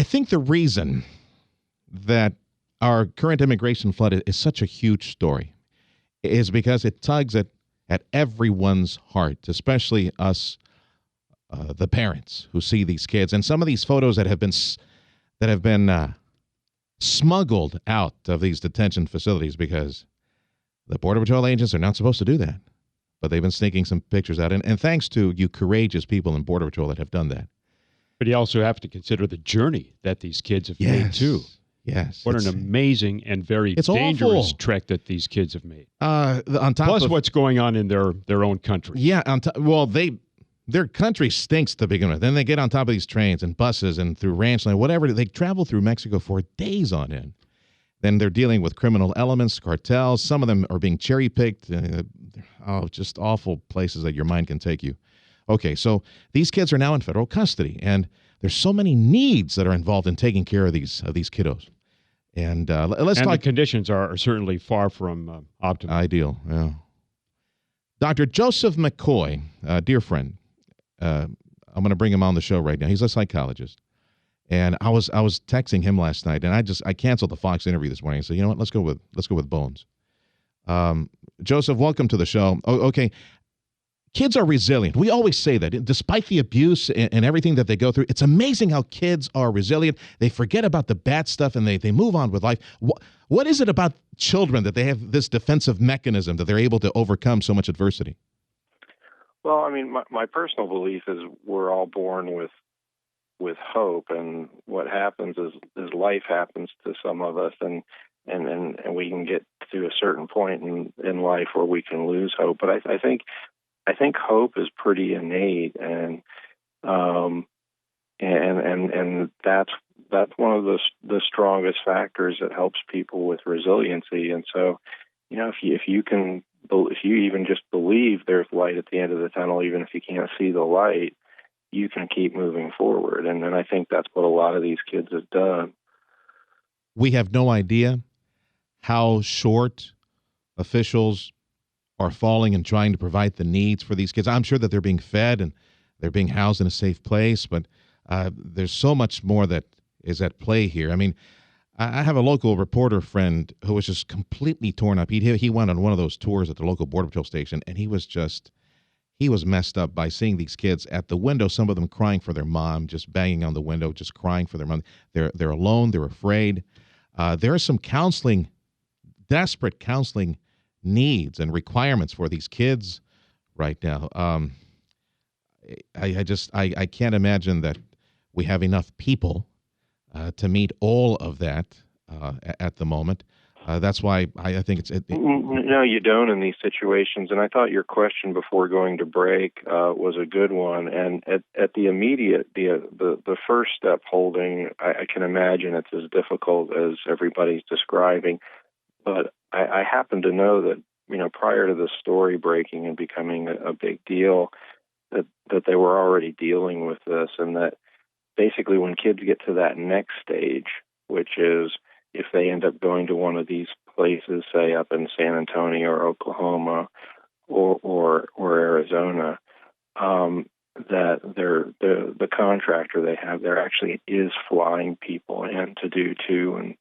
I think the reason that our current immigration flood is such a huge story is because it tugs at everyone's heart, especially us, the parents who see these kids. And some of these photos that have been smuggled out of these detention facilities, because the Border Patrol agents are not supposed to do that. But they've been sneaking some pictures out. And thanks to you courageous people in Border Patrol that have done that. But you also have to consider the journey that these kids have made, too. Yes. What an amazing and very dangerous awful. trek that these kids have made. On top Plus of what's going on in their own country. Yeah. Their country stinks to begin with. Then they get on top of these trains and buses and through ranch land, whatever. They travel through Mexico for days on end. Then they're dealing with criminal elements, cartels. Some of them are being cherry-picked. Just awful places that your mind can take you. Okay, so these kids are now in federal custody, and there's so many needs that are involved in taking care of these kiddos. And let's talk. The conditions are certainly far from optimal. Ideal, yeah. Dr. Joseph McCoy, dear friend, I'm going to bring him on the show right now. He's a psychologist. And I was texting him last night, and I canceled the Fox interview this morning. I said, you know what, let's go with Bones. Joseph, welcome to the show. Okay, kids are resilient. We always say that, despite the abuse and everything that they go through. It's amazing how kids are resilient. They forget about the bad stuff and they move on with life. What is it about children that they have this defensive mechanism that they're able to overcome so much adversity? Well, I mean, my personal belief is we're all born with hope, and what happens is life happens to some of us, and we can get to a certain point in life where we can lose hope. But I think hope is pretty innate, and that's one of the strongest factors that helps people with resiliency. And so, if you even just believe there's light at the end of the tunnel, even if you can't see the light, you can keep moving forward. And I think that's what a lot of these kids have done. We have no idea how short officials are falling and trying to provide the needs for these kids. I'm sure that they're being fed and they're being housed in a safe place, but there's so much more that is at play here. I mean, I have a local reporter friend who was just completely torn up. He went on one of those tours at the local Border Patrol station, and he was messed up by seeing these kids at the window, some of them crying for their mom, just banging on the window, just crying for their mom. They're alone. They're afraid. There are some desperate counseling needs and requirements for these kids right now. I can't imagine that we have enough people to meet all of that at the moment. That's why I think No, you don't in these situations. And I thought your question before going to break was a good one. And at the immediate, the first step holding, I can imagine it's as difficult as everybody's describing. But I happen to know that, prior to the story breaking and becoming a big deal, that they were already dealing with this, and that basically when kids get to that next stage, which is if they end up going to one of these places, say up in San Antonio or Oklahoma or Arizona, that the contractor they have there actually is flying people in to do 2 and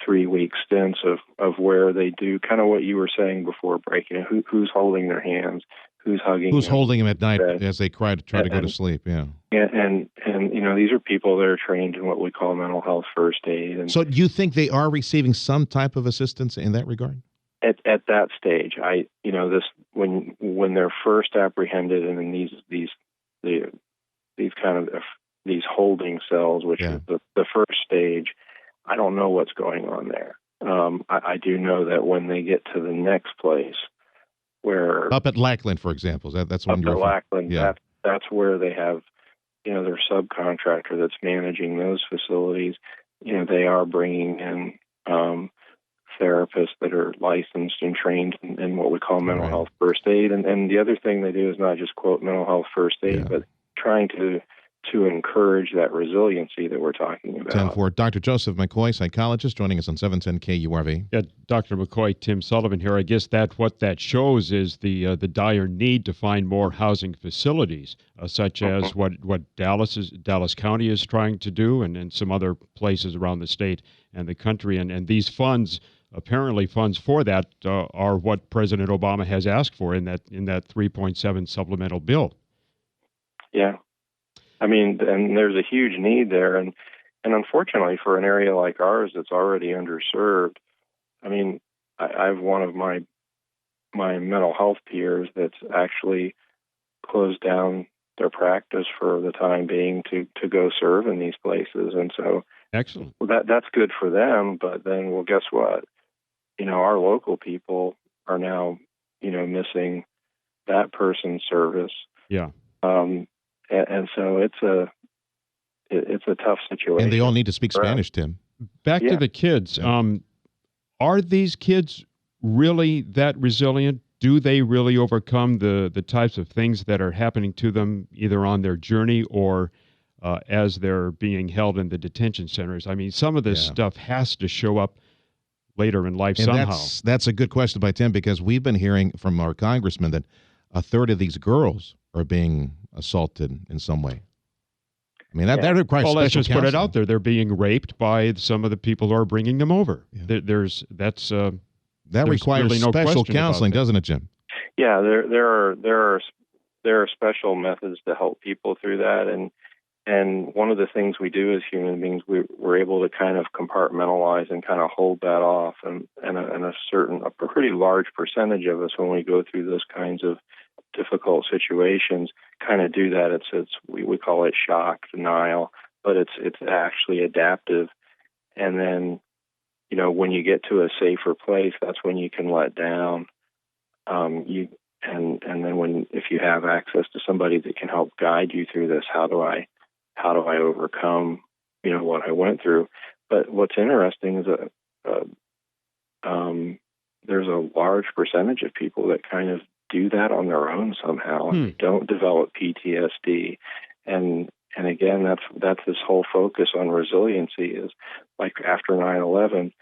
3 week stints of where they do kind of what you were saying before breaking. Who's holding their hands, who's hugging, who's holding them at night as they try to go to sleep. Yeah. And these are people that are trained in what we call mental health first aid. And so, do you think they are receiving some type of assistance in that regard? At that stage, when they're first apprehended and in these kind of these holding cells, which is the first stage, I don't know what's going on there. I do know that when they get to the next place, where up at Lackland, for example, that's one you're Lackland. Yeah. That's where they have, their subcontractor that's managing those facilities. They are bringing in therapists that are licensed and trained in what we call mental health first aid. And the other thing they do is not just quote mental health first aid, but trying to to encourage that resiliency that we're talking about. 10-4. Dr. Joseph McCoy, psychologist, joining us on 710 KURV. Yeah, Dr. McCoy, Tim Sullivan here. I guess what that shows is the dire need to find more housing facilities, such as what Dallas County is trying to do, and some other places around the state and the country. And these funds, apparently funds for that, are what President Obama has asked for in that 3.7 supplemental bill. Yeah. I mean, and there's a huge need there, and unfortunately for an area like ours that's already underserved, I mean, I have one of my mental health peers that's actually closed down their practice for the time being to go serve in these places, and so excellent. Well, that's good for them, but then, well, guess what? Our local people are now, missing that person's service. Yeah. And so it's a tough situation. And they all need to speak Spanish, Tim. Back to the kids. Are these kids really that resilient? Do they really overcome the types of things that are happening to them either on their journey or as they're being held in the detention centers? I mean, some of this stuff has to show up later in life somehow. That's a good question by Tim, because we've been hearing from our congressman that a third of these girls are being assaulted in some way. I mean, that requires special let's just counseling. put it out there. They're being raped by some of the people who are bringing them over. Yeah. That requires really no special question counseling, about that. doesn't it, Jim? Yeah, there are special methods to help people through that, and one of the things we do as human beings, we're able to kind of compartmentalize and kind of hold that off, and a pretty large percentage of us, when we go through those kinds of difficult situations, kind of do that. We call it shock denial, but it's actually adaptive. And then, when you get to a safer place, that's when you can let down. And then if you have access to somebody that can help guide you through this, how do I overcome, what I went through? But what's interesting is there's a large percentage of people that kind of do that on their own somehow and don't develop PTSD. And again, that's this whole focus on resiliency is like after 9/11,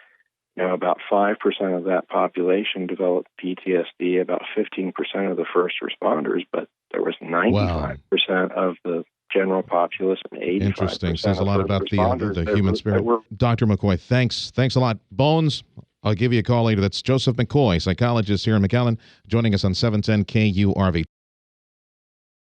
about 5% of that population developed PTSD, about 15% of the first responders, but there was 95% of the general populace and 85%. Interesting. Says a lot about the human spirit. Dr. McCoy, thanks a lot. Bones, I'll give you a call later. That's Joseph McCoy, psychologist here in McAllen, joining us on 710 KURV.